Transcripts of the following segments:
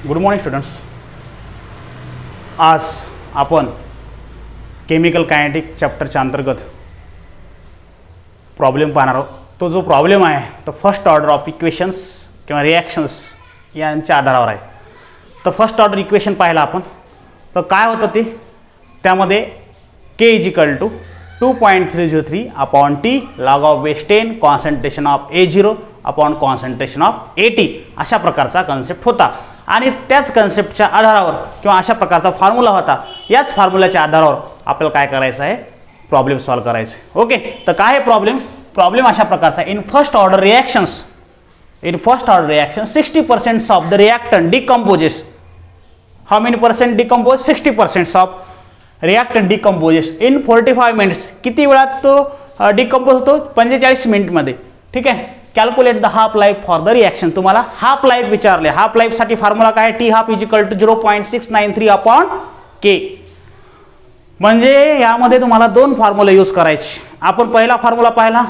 Good morning students. आज आपण chemical kinetic चॅप्टरच्या अंतर्गत प्रॉब्लेम पाहणार आहोत. तो जो प्रॉब्लेम आहे तो फर्स्ट ऑर्डर ऑफ इक्वेशन्स किंवा रिॲक्शन्स यांच्या आधारावर आहे. तर फर्स्ट ऑर्डर इक्वेशन पाहिलं आपण तर काय होतं ते त्यामध्ये k is equal to 2.303 upon t log of base 10 concentration of A0 upon concentration of AT अशा प्रकारचा कन्सेप्ट होता. आणि त्याच कन्सेप्टच्या आधारावर किंवा अशा प्रकारचा फॉर्म्युला होता. याच फॉर्म्युल्याच्या आधारावर आपल्याला काय करायचं आहे, प्रॉब्लेम सॉल्व करायचं आहे. ओके, तर काय आहे प्रॉब्लेम अशा प्रकारचा. In first order reactions 60% of the reactant decomposes. How many percent decompose? 60% of reactant decomposes in 45 minutes. किती वेळात तो डिकम्पोज होतो? 45 मिनिटमध्ये. ठीक आहे. Calculate the half life for the reaction. तुम्हाला हाफ लाईफ विचारले. हाफ लाईफसाठी फॉर्म्युला काय? T half is equal to 0.693 upon k. म्हणजे यामध्ये तुम्हाला दोन फॉर्म्युला यूज करायचे. आपण पहिला फॉर्म्युला पाहिला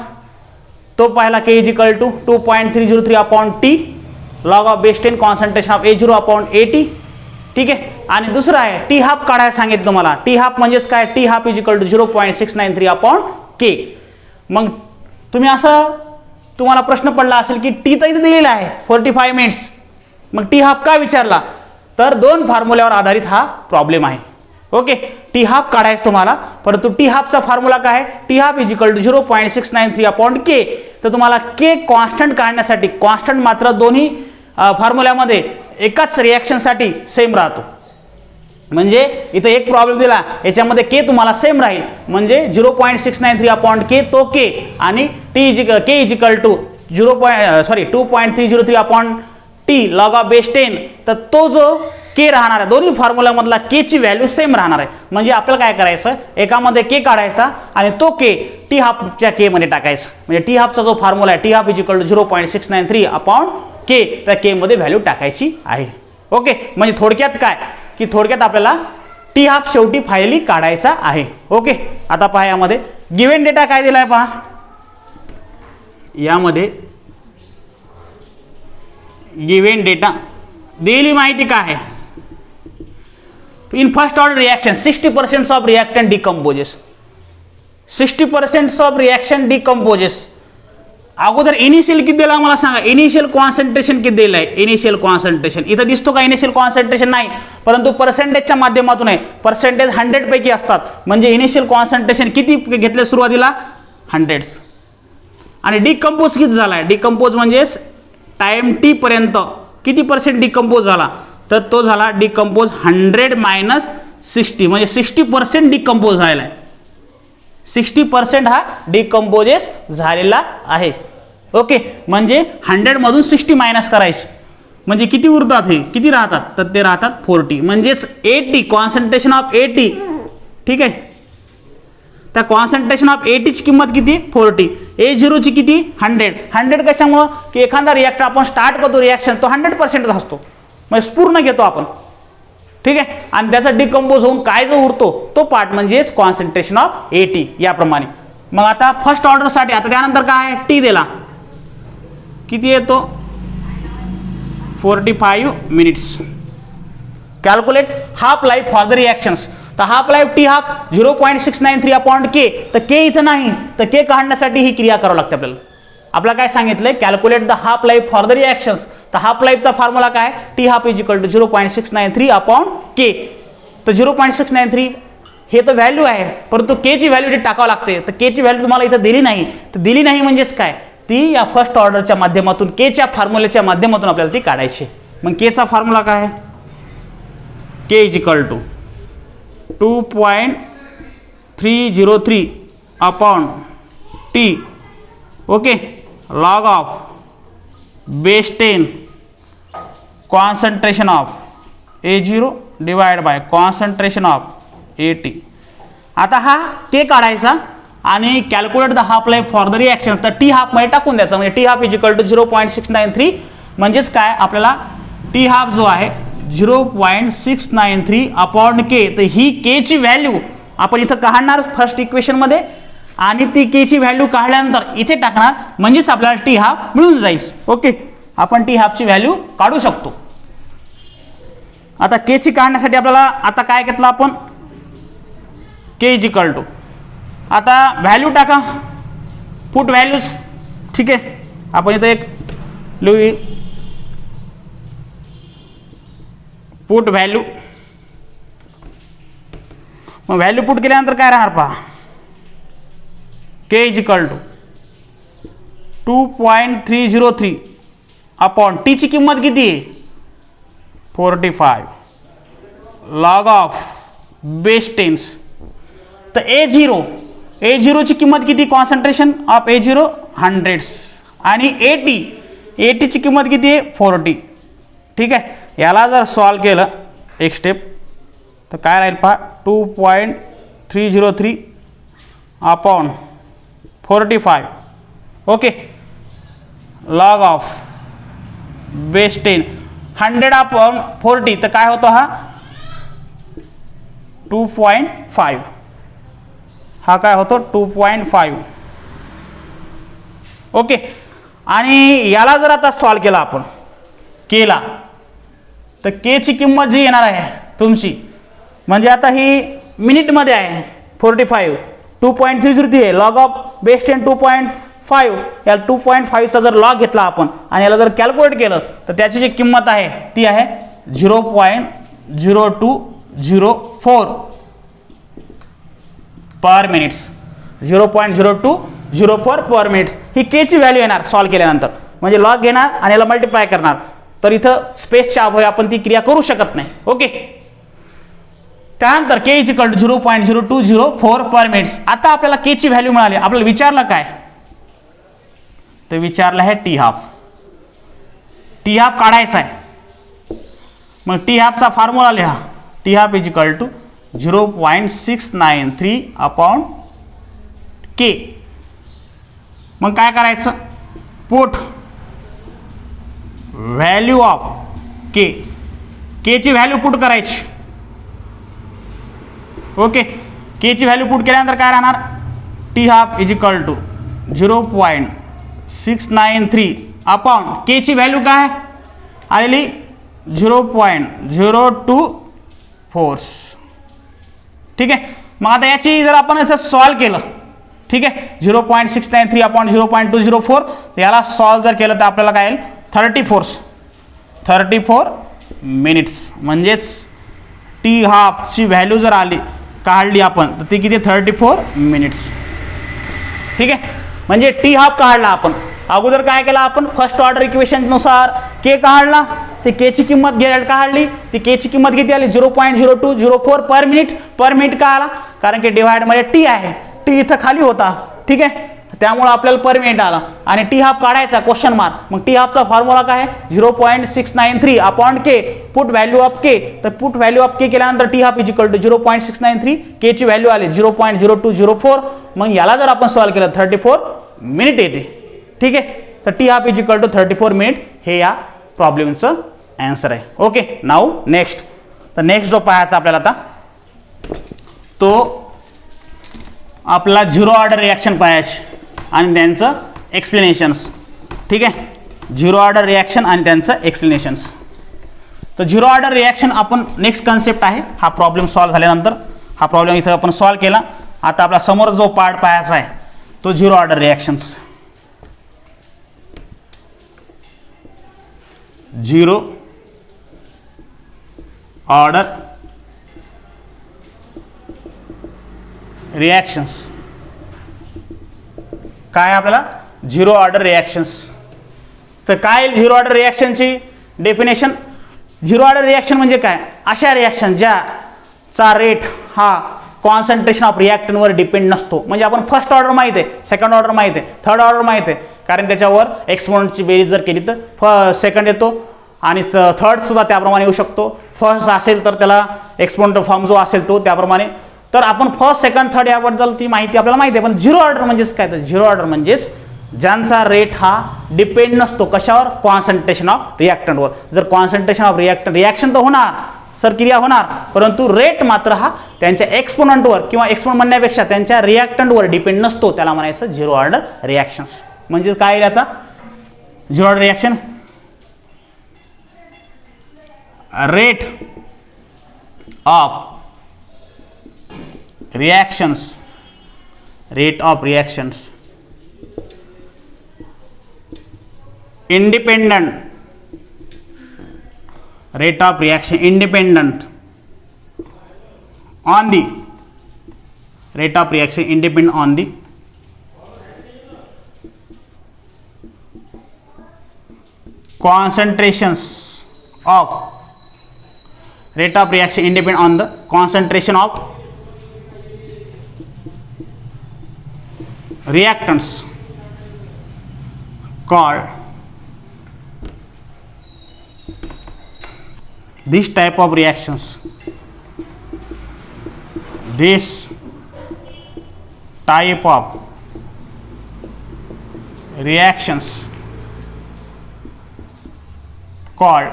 तो पाहिला k is equal to 2.303 upon t log of base 10 concentration of A0 upon AT. ठीक आहे. आणि दुसरा आहे टी हाफ काढायला सांगितलं तुम्हाला. टी हाफ म्हणजेच काय? T half is equal to 0.693 upon k. मग तुम्ही असं तुम्हाला प्रश्न पडला असेल की टी तर इथे दिलेला आहे 45 मिनिट्स, मग टी हाफ का विचारला? तर दोन फॉर्म्युल्यावर आधारित हा प्रॉब्लेम आहे. ओके, टी हाफ काढायचं तुम्हाला, परंतु टी हाफचा फॉर्म्युला काय आहे? T half is equal to 0.693 upon k. तर तुम्हाला के कॉन्स्टंट काढण्यासाठी, कॉन्स्टंट मात्र दोन्ही फॉर्म्युल्यामध्ये एकाच रिॲक्शनसाठी सेम राहतो. म्हणजे इथं एक प्रॉब्लेम दिला याच्यामध्ये के तुम्हाला सेम राहील. म्हणजे 0.693 अपॉन के तो के आणि k is equal to 2.303 upon t log of base 10. तर तो जो के राहणार आहे दोन्ही फॉर्म्युलामधला के ची व्हॅल्यू सेम राहणार आहे. म्हणजे आपल्याला काय करायचं, एकामध्ये के काढायचा आणि तो के टी हाफच्या के मध्ये टाकायचा. म्हणजे टी हाफचा जो फॉर्म्युला आहे t half is equal to 0.693 upon k, त्या के मध्ये व्हॅल्यू टाकायची आहे. ओके, म्हणजे थोडक्यात काय की थोडक्यात आपल्याला टी हाफ शेवटी फायनली काढायचा आहे. ओके, आता पहा यामध्ये गिव्हन डेटा काय दिलाय पहा. यामध्ये गिव्हन डेटा दिलेली माहिती काय आहे. In first order reaction 60% of reactant decomposes. 60% of reaction decomposes. अगोदर इनिशियल किती दिला मला सांगा. इनिशियल कॉन्सन्ट्रेशन किती दिलं आहे? इनिशियल कॉन्सन्ट्रेशन इथं दिसतो का? इनिशियल कॉन्सन्ट्रेशन नाही, परंतु पर्सेंटेजच्या माध्यमातून आहे. पर्सेंटेज 100 पैकी असतात. म्हणजे इनिशियल कॉन्सन्ट्रेशन किती घेतले सुरुवातीला? 100. आणि डिकम्पोज किती झाला आहे? डिकम्पोज म्हणजेच टाइम टी पर्यंत किती पर्सेंट डिकम्पोज झाला? तर तो झाला डिकम्पोज 100 - 60 म्हणजे 60% डिकम्पोज झालेला आहे. 60% हा डिकम्पोजेस झालेला आहे. ओके, म्हणजे 100 मधून 60 मायनस करायचे म्हणजे किती उरतात? हे किती राहतात? तर ते राहतात 40. म्हणजेच 80 कॉन्सन्ट्रेशन ऑफ 80. ठीक आहे. त्या कॉन्सन्ट्रेशन ऑफ 80 ची किंमत किती? 40. A0 ची किती? 100 कशामुळं की एखादा रिॲक्टर आपण स्टार्ट करतो रिॲक्शन तो 100% असतो, म्हणजे पूर्ण घेतो आपण. ठीक आहे. आणि त्याचा डिकम्पोज होऊन काय जो उरतो तो पार्ट म्हणजेच कॉन्सन्ट्रेशन ऑफ AT याप्रमाणे. मग आता फर्स्ट ऑर्डर साठी आता त्यानंतर काय टी दिला किती येतो? 45 minutes. Calculate half life for the reactions. तर half life t half 0.693 upon k. तर के इथं नाही, तर के काढण्यासाठी ही क्रिया करावी लागते आपल्याला. आपल्याला काय सांगितलंय? Calculate the half life for the reactions. तर हाफ लाईफचा फॉर्म्युला काय? T half is equal to 0.693 upon k. तर 0.693 हे तर व्हॅल्यू आहे, परंतु के ची व्हॅल्यू इथे टाकावं लागते. तर के ची व्हॅल्यू तुम्हाला इथं दिली नाही. तर दिली नाही म्हणजेच काय? ती या फर्स्ट ऑर्डरच्या माध्यमातून के च्या फॉर्म्युल्याच्या माध्यमातून आपल्याला ती काढायची. मग के चा फॉर्म्युला काय? K is equal to 2.303 upon t. Okay, log of base 10 concentration of A0 divide by concentration of AT. आता हा के काढायचा आणि calculate the half life for the reaction. तर टी हाफ मध्ये टाकून द्यायचा. म्हणजे t half is equal to 0.693 म्हणजेच काय आपल्याला टी हाफ जो आहे 0.693 अपॉन के. तर ही के ची व्हॅल्यू आपण इथं काढणार फर्स्ट इक्वेशन मध्ये आणि ती के ची व्हॅल्यू काढल्यानंतर इथे टाकणार म्हणजेच आपल्याला टी हाफ मिळून जाईल. ओके, आपण टी हाफची व्हॅल्यू काढू शकतो. आता के ची काढण्यासाठी आपल्याला आता काय घेतलं आपण, के इज इक्वल टू, आता व्हॅल्यू टाका, पुट व्हॅल्यूज. ठीक आहे, आपण इथं एक लिहू, पुट व्हॅल्यू. मग व्हॅल्यू पुट केल्यानंतर काय राहणार पहा, k is equal to 2.303 upon t ची किंमत किती आहे 45 लॉग ऑफ बेस 10. तर ए झिरो ची किंमत किती, कॉन्सन्ट्रेशन ऑफ A0 100 आणि ए ची किंमत किती आहे 40. ठीक आहे, याला जर सॉल्व केलं एक स्टेप तर काय राहील पहा, 2.303 upon 45 okay log of base 10 100 upon 40 तर काय होतो हा 2.5. हा काय होतो 2.5 ओके. आणि याला जर आता सॉल्व केला आपण केला तर के ची किंमत जी येणार आहे तुमची, म्हणजे आता ही मिनिटमध्ये आहे 45, 2.303 आहे, लॉग ऑफ बेस 10 2.5, या 2.5 चा जर लॉग घेतला आपण आणि याला जर कॅल्क्युलेट केलं तर त्याची जी किंमत आहे ती आहे 0.0204 पर मिनिट्स. 0.0204 पर मिनिट्स ही के ची व्हॅल्यू येणार सॉल्व केल्यानंतर. म्हणजे लॉग घेणार आणि याला मल्टिप्लाय करणार, तर इथं स्पेसच्या अभावी आपण ती क्रिया करू शकत नाही. ओके, त्यानंतर k is equal to 0.0204 per minutes. आता आपल्याला के ची व्हॅल्यू मिळाली, आपल्याला विचारलं काय, तर विचारलं आहे टी हाफ. टी हाफ काढायचा आहे, मग टी हाफचा फॉर्म्युला लिहा, t half is equal to 0.693 upon k. मग काय करायचं, put value of k, k ची व्हॅल्यू पुट करायची. ओके, के ची व्हॅल्यू पुट केल्यानंतर काय राहणार, t half is equal to 0.693 upon k ची व्हॅल्यू काय आलेली 0.024. ठीक आहे, मग आता याची जर आपण इथं सॉल्व केलं, ठीक आहे, 0.693 अपॉन 0.204 याला सॉल्व जर केलं तर आपल्याला काय येईल 34 मिनिट्स. म्हणजेच टी हाफची व्हॅल्यू जर आली काढली आपण तर ती किती 34 मिनिट्स. ठीक आहे, म्हणजे टी हाफ काढला आपण. अगोदर काय केलं आपण, फर्स्ट ऑर्डर इक्वेशननुसार के काढला, ते के ची किंमत काढली, ती के ची किंमत किती आली 0.0204 पर मिनिट. पर मिनिट का आला, कारण की डिवाइड मध्ये टी आहे, टी इथं खाली होता. ठीक आहे, त्यामुळे आपल्याला पर मिनिट आला. आणि टी हाफ काढायचा क्वेश्चन मार्क, मग टी हाफचा फॉर्म्युला काय आहे 0.693 upon k, put value of k. तर पुट व्हॅल्यू ऑफ के केल्यानंतर t half is equal to 0.693, k ची व्हॅल्यू आली 0.0204. मग याला जर आपण सॉल्व केलं 34 मिनिट येते. ठीक आहे, तर t half is equal to 34 minute हे या प्रॉब्लेमचं आन्सर आहे. Okay, now next. तर नेक्स्ट जो पाहायचा आपल्याला आता तो आपला झिरो ऑर्डर रिॲक्शन पाहायचे आणि त्यांचं एक्सप्लेनेशन्स. ठीक आहे, झिरो ऑर्डर रिॲक्शन आणि त्यांचं एक्सप्लेनेशन्स. तर झिरो ऑर्डर रिॲक्शन आपण नेक्स्ट कन्सेप्ट आहे. हा प्रॉब्लेम सॉल्व झाल्यानंतर हा प्रॉब्लेम इथं आपण सॉल्व केला. आता आपला समोर जो पार्ट पाहायचा आहे तो zero order reactions. Zero order reactions काय आपल्याला झिरो ऑर्डर रिॲक्शन्स. तर काय झिरो ऑर्डर रिॲक्शनची डेफिनेशन. झिरो ऑर्डर रिॲक्शन म्हणजे काय, अशा रिॲक्शन ज्याचा रेट हा कॉन्सन्ट्रेशन ऑफ रिॲक्टंटवर डिपेंड नसतो. म्हणजे आपण फर्स्ट ऑर्डर माहित आहे, सेकंड ऑर्डर माहित आहे, थर्ड ऑर्डर माहित आहे, कारण त्याच्यावर एक्सपोनंटची बेरीज जर केली तर सेकंड येतो आणि थर्ड सुद्धा त्याप्रमाणे येऊ शकतो. फर्स्ट असेल तर त्याला एक्सपोनंट फॉर्म जो असेल तो त्याप्रमाणे. तर आपण फर्स्ट सेकंड थर्ड याबद्दल ती माहिती आपल्याला माहिती आहे. पण झिरो ऑर्डर म्हणजेच काय, तर झिरो ऑर्डर म्हणजेच ज्यांचा रेट हा डिपेंड नसतो कशावर, कॉन्सन्ट्रेशन ऑफ रिॲक्टंटवर. जर कॉन्सन्ट्रेशन ऑफ रिॲक्शन तर होणार सर, क्रिया होणार, परंतु रेट मात्र हा त्यांच्या एक्सपोनंटवर किंवा एक्सपोनंट म्हणण्यापेक्षा त्यांच्या रिॲक्टंटवर डिपेंड नसतो, त्याला म्हणायचं झिरो ऑर्डर रिॲक्शन्स. म्हणजे काय आता zero order reaction, rate of reactions, rate of reactions independent, rate of reaction independent on the, rate of reaction independent on the concentrations of, rate of reaction independent on the concentration of reactants called, this type of reactions, this type of reactions called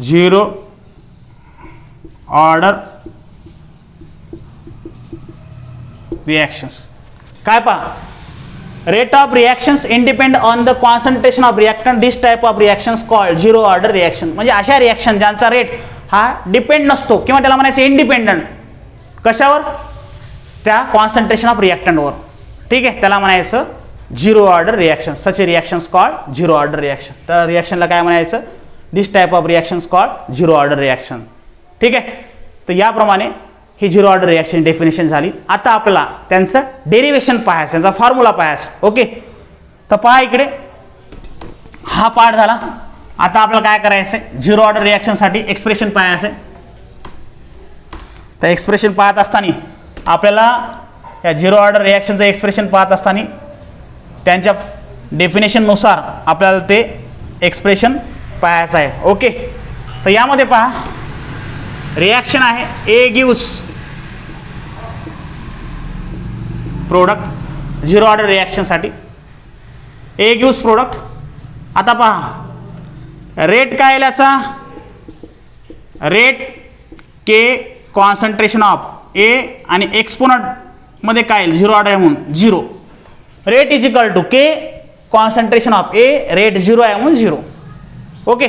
zero order reactions. काय पहा, rate of reactions independent on the concentration of reactant, this type of reactions called zero order reaction. म्हणजे अशा reaction ज्यांचा rate हा depend नसतो किंवा त्याला म्हणायचं इंडिपेंडंट, कशावर, त्या कॉन्सन्ट्रेशन ऑफ रिएक्टंटवर. ठीक आहे, त्याला म्हणायचं zero order reaction. Such reactions called zero order reaction. तर रिएक्शनला काय म्हणायचं, this type of reactions called zero order reaction. ठीक आहे, तर याप्रमाणे ही झिरो ऑर्डर रिएक्शन डेफिनेशन झाली. आता आपल्याला त्यांचं डेरिवेशन पाहायचं, त्यांचा फॉर्म्युला पाहायचा. ओके, तर पहा इकडे हा पार्ट झाला. आता आपल्याला काय करायचं आहे, झिरो ऑर्डर रिएक्शनसाठी एक्सप्रेशन पाहायचं आहे. तर एक्सप्रेशन पाहत असताना आपल्याला या झिरो ऑर्डर रिएक्शनचं एक्सप्रेशन पाहत असताना त्यांच्या डेफिनेशननुसार आपल्याला ते एक्सप्रेशन पाहायचं आहे. ओके, तर यामध्ये पहा रिएक्शन आहे, A gives product, zero order रिएक्शनसाठी ए गिव्स प्रोडक्ट. आता पहा रेट काय याचा, rate k concentration of A आणि एक्सपोनंट मध्ये काय येईल, झिरो ऑर्डर आहे म्हणून zero. Rate is equal to k concentration of A, rate zero आहे म्हणून झिरो. ओके,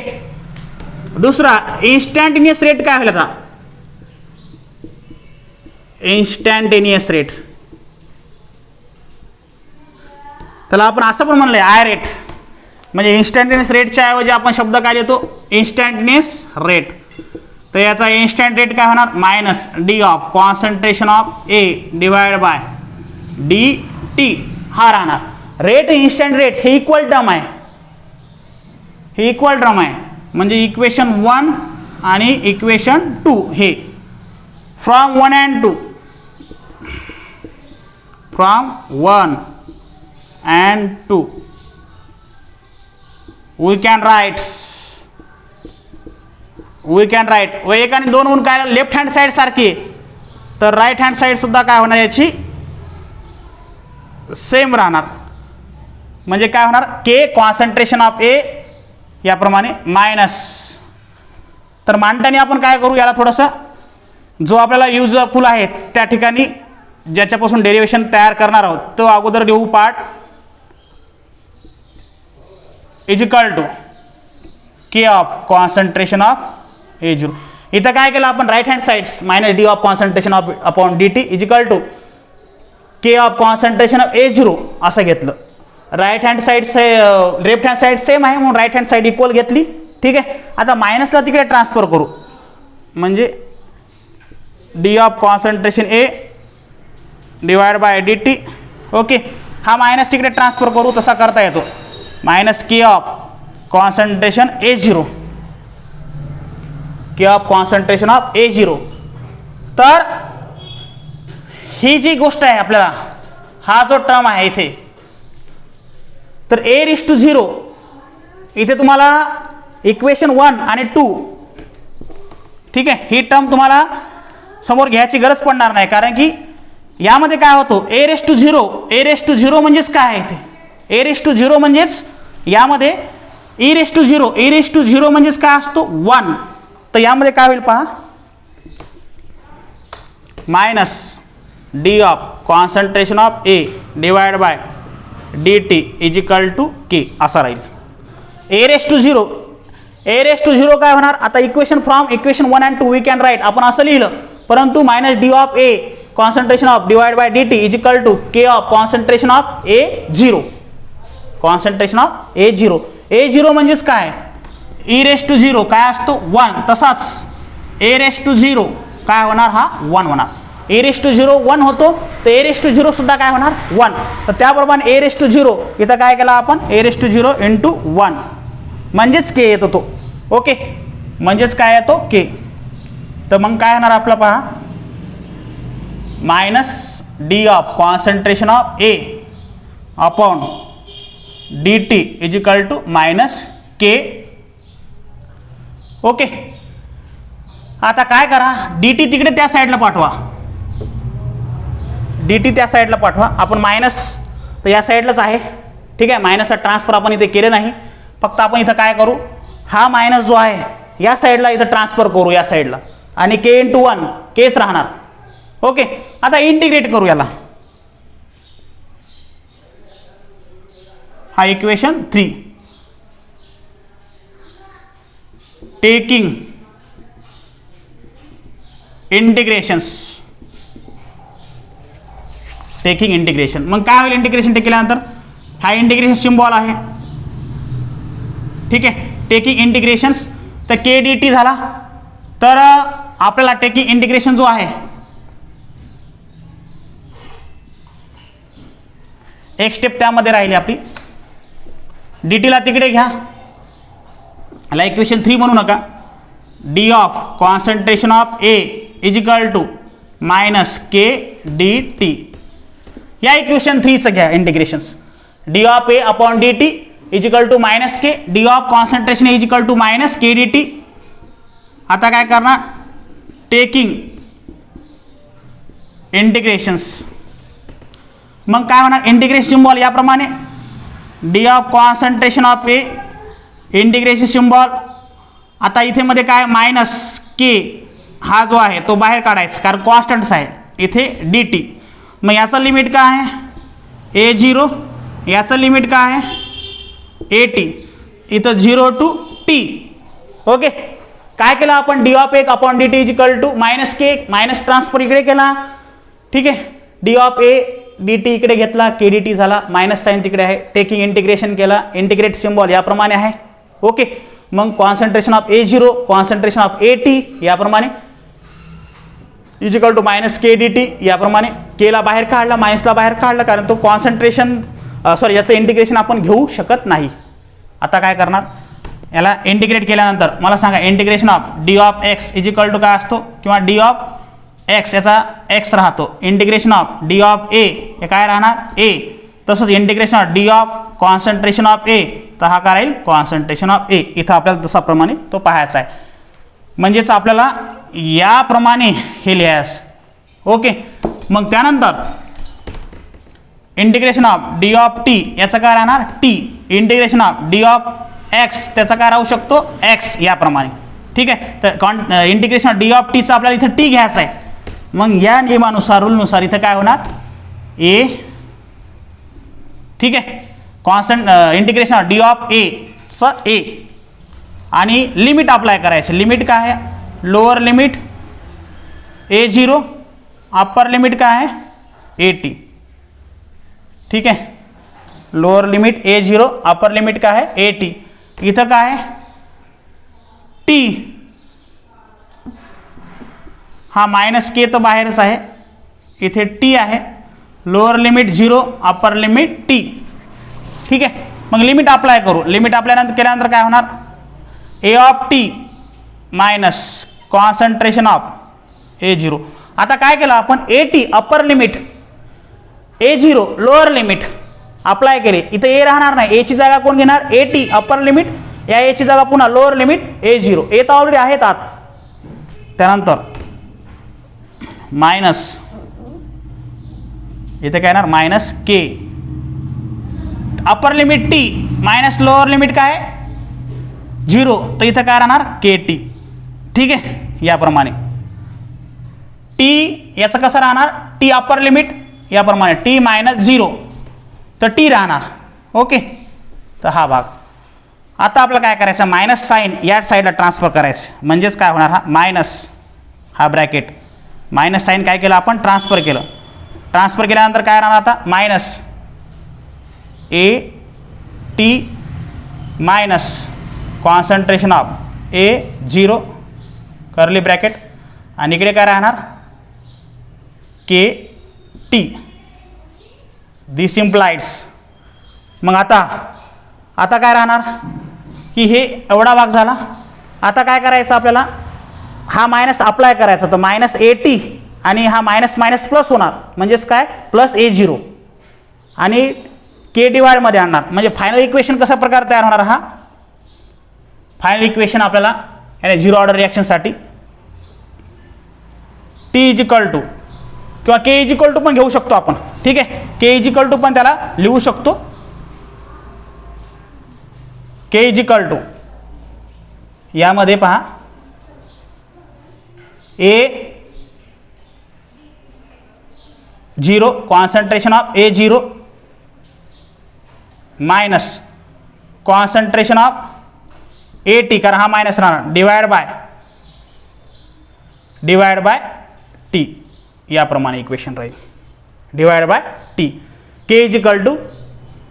दुसरा इंस्टंटेनियस रेट काय होईल, आता इंस्टंटेनियस रेट, त्याला आपण असं पण म्हणलंय आय रेट. म्हणजे इंस्टंटेनियस रेटच्या ऐवजी आपण शब्द काय देतो, इंस्टंटेनियस रेट. तर याचा इन्स्टंट रेट काय होणार, minus d of concentration of A divide by d T हा राहणार. रेट इन्स्टंट रेट हे इक्वल टर्म आहे, हे इक्वल टर्म आहे. म्हणजे इक्वेशन 1 आणि इक्वेशन 2 हे from 1 and 2, from 1 and 2 we can write व 1 आणि 2 म्हणून काय लेफ्ट हँड साईड सारखी, तर राईट हँड साईड सुद्धा काय होणार याची सेम राहणार. म्हणजे काय होणार, के कॉन्सन्ट्रेशन ऑफ ए याप्रमाणे मायनस. तर मांडताना आपण काय करू, याला थोडंसं जो आपल्याला युजफुल आहे त्या ठिकाणी ज्याच्यापासून डेरिवेशन तयार करणार आहोत तो अगोदर देऊ. Part is equal to k of concentration of A zero. इथं काय केलं आपण, right hand sides minus d of concentration of upon d t is equal to k of concentration of A zero असं घेतलं. Right hand side left hand side same आहे म्हणून right hand side equal घेतली. ठीक आहे, आता मायनसला तिकडे transfer करू. म्हणजे D of concentration A divide by d T. Okay, हा मायनस तिकडे ट्रान्सफर करू, तसा करता येतो. Minus K of concentration A zero, K of concentration of A zero. तर ही जी गोष्ट आहे आपल्याला, हा जो टर्म आहे इथे, तर ए रिस टू झिरो इथे तुम्हाला इक्वेशन 1 आणि 2, ठीक आहे, ही टर्म तुम्हाला समोर घ्यायची गरज पडणार नाही. कारण की यामध्ये काय होतो, ए रेस टू झिरो म्हणजेच काय आहे इथे, ए रेस टू झिरो म्हणजेच यामध्ये ई रेस टू झिरो म्हणजेच काय असतो 1. तर यामध्ये काय होईल पहा, minus d of concentration of A divide by d t is equal to k असा राहील. A raise to zero A raise to 0 काय होणार, आता equation from equation 1 and 2 we can write, आपण असं लिहिलं, परंतु minus d of A concentration of divide by d t is equal to k of concentration of A zero, concentration of A zero. A zero म्हणजेच काय, E race to 0 काय असतो 1, तसाच ए raise to 0 काय होणार, हा 1 होणार. ए रेस टू 0 1 होतो, तर ए रेस टू 0 सुद्धा काय होणार 1. तर त्याप्रमाणे ए रेस टू 0 इथं काय केला आपण, ए रेस टू 0 इंटू 1 म्हणजेच के येतो तो. ओके, म्हणजेच काय येतो के. तर मग काय होणार आपलं पहा, minus d of concentration of A upon d t is equal to minus k. Okay, आता काय करा, डी टी तिकडे त्या साईडला पाठवा, डी टी त्या साईडला पाठवा. आपण मायनस तर या साईडलाच आहे, ठीक आहे, मायनसचा ट्रान्सफर आपण इथे केले नाही, फक्त आपण इथं काय करू, हा मायनस जो आहे या साईडला इथं ट्रान्सफर करू या साईडला, आणि के इंटू 1 केच राहणार. ओके, आता इंटिग्रेट करू याला, हा equation 3. Taking integrations, taking integration. मग काय होईल इंटिग्रेशन टेक केल्यानंतर, हा इंटिग्रेशन सिम्बॉल आहे, ठीक आहे, टेकिंग इंटिग्रेशन्स. तर के डी टी झाला, तर आपल्याला टेकिंग इंटिग्रेशन जो आहे एक स्टेप त्यामध्ये राहिली आपली, डी टीला तिकडे घ्या, याला इक्वेशन 3 म्हणू नका, d of concentration of A is equal to minus k d t. या इक्वेशन 3चं घ्या integrations, d of A upon d t is equal to minus k, d of concentration is equal to minus k d t. आता काय करणार, taking integrations. मग काय होणार, integration symbol याप्रमाणे, d of concentration of A integration symbol. आता इथे मध्ये काय मायनस के हा जो आहे तो बाहेर काढायचा, कारण कॉन्स्टंट्स आहे इथे डी टी. मग याचं लिमिट काय आहे ए झिरो, याचं लिमिट काय आहे ए टी, इथं 0 टू टी. ओके, काय केलं आपण, डी ऑफ एक upon d t is equal to minus k, minus transfer इकडे केला, ठीक आहे, d of A d t इकडे घेतला, के डी टी झाला, मायनस साईन तिकडे आहे, टेकिंग इंटिग्रेशन केला, इंटिग्रेट सिम्बॉल याप्रमाणे आहे. ओके, मग concentration of A zero concentration of A t याप्रमाणे is equal to minus k d t, याप्रमाणे केला बाहेर काढला, मायनसला बाहेर काढला, कारण तो कॉन्सन्ट्रेशन सॉरी याचं इंटिग्रेशन आपण घेऊ शकत नाही. आता काय करणार, याला इंटिग्रेट केल्यानंतर मला सांगा, integration of d of x is equal to काय असतो, किंवा डी ऑफ एक्स याचा एक्स राहतो, integration of d of A हे काय राहणार ए, तसंच integration of d of concentration of A, तर हा काय राहील कॉन्सन्ट्रेशन ऑफ ए. इथं आपल्याला तसाप्रमाणे तो पाहायचा आहे, म्हणजेच आपल्याला याप्रमाणे हे लिहायचं. ओके, मग त्यानंतर integration of d of T याचं काय राहणार T, integration of d of x त्याचा काय राहू शकतो एक्स याप्रमाणे, ठीक आहे. तर इंटिग्रेशन ऑफ डी ऑफ टीचं आपल्याला इथं टी घ्यायचं आहे. मग या नियमानुसार रूलनुसार इथं काय होणार ए, ठीक आहे, constant integration of d of A च ए, आणि लिमिट अप्लाय करायचं. लिमिट काय आहे, lower limit A zero, upper limit काय आहे ए टी, ठीक आहे, lower limit A zero, upper limit काय आहे ए टी. इथं काय आहे टी, हा मायनस के तर बाहेरच आहे, इथे टी आहे, lower limit 0 upper limit t, ठीक आहे. मग लिमिट अप्लाय करू, लिमिट अप्लाय केल्यानंतर काय होणार A of t minus concentration of A zero. आता काय केलं आपण A t upper limit A zero lower limit apply केले, इथं ए राहणार नाही, ए ची जागा कोण घेणार ए टी अप्पर लिमिट, या ए ची जागा पुन्हा लोअर लिमिट ए झिरो, ए तर ऑलरेडी आहेत आत. त्यानंतर मायनस इथे काय येणार minus K, upper limit T minus lower limit काय झिरो, तर इथं काय राहणार के टी, ठीक आहे. याप्रमाणे टी याचं कसं राहणार टी अप्पर लिमिट याप्रमाणे टी मायनस 0, तर टी राहणार. ओके, तर हा भाग आता आपल्याला काय करायचं, मायनस साईन या साईडला ट्रान्सफर करायचं, म्हणजेच काय होणार, हा मायनस, हा ब्रॅकेट मायनस साईन काय केलं आपण, ट्रान्सफर केलं. ट्रान्सफर केल्यानंतर काय राहणार आता, minus A T minus concentration of A zero curly bracket, आणि इकडे काय राहणार, के टी. दिस इम्प्लाइड्स. मग आता काय राहणार की हे एवढा भाग झाला. आता काय करायचं आपल्याला, हा मायनस अप्लाय करायचा, तर मायनस ए टी आणि हा मायनस मायनस प्लस होणार, म्हणजेच काय, प्लस ए झिरो आणि के डिवाइडमध्ये आणणार. म्हणजे फायनल इक्वेशन कशा प्रकारे तयार होणार, हा फायनल इक्वेशन आपल्याला याने झिरो ऑर्डर रिॲक्शनसाठी टी इज इक्वल टू किंवा के इज इक्वल टू पण घेऊ शकतो आपण. ठीक आहे, के इज इक्वल टू पण त्याला लिहू शकतो. के इज इक्वल टू यामध्ये पहा, A zero concentration of A zero minus concentration of A t, कारण हा मायनस राहणार, डिवाइड बाय टी. याप्रमाणे इक्वेशन राहील, divide by t. K is equal to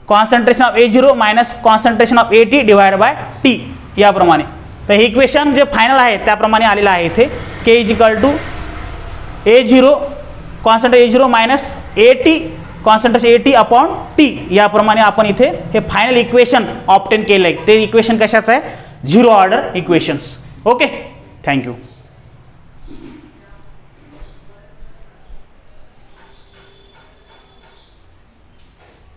concentration of A zero minus concentration of A t divide by t, याप्रमाणे. तर हे equation जे final आहे त्याप्रमाणे आलेलं आहे इथे. K is equal to A zero concentration A zero minus A t concentration A t upon t, याप्रमाणे आपण इथे हे फायनल इक्वेशन ऑब्टेन केलं आहे. ते इक्वेशन कशाचं आहे, zero order equations. Okay, thank you.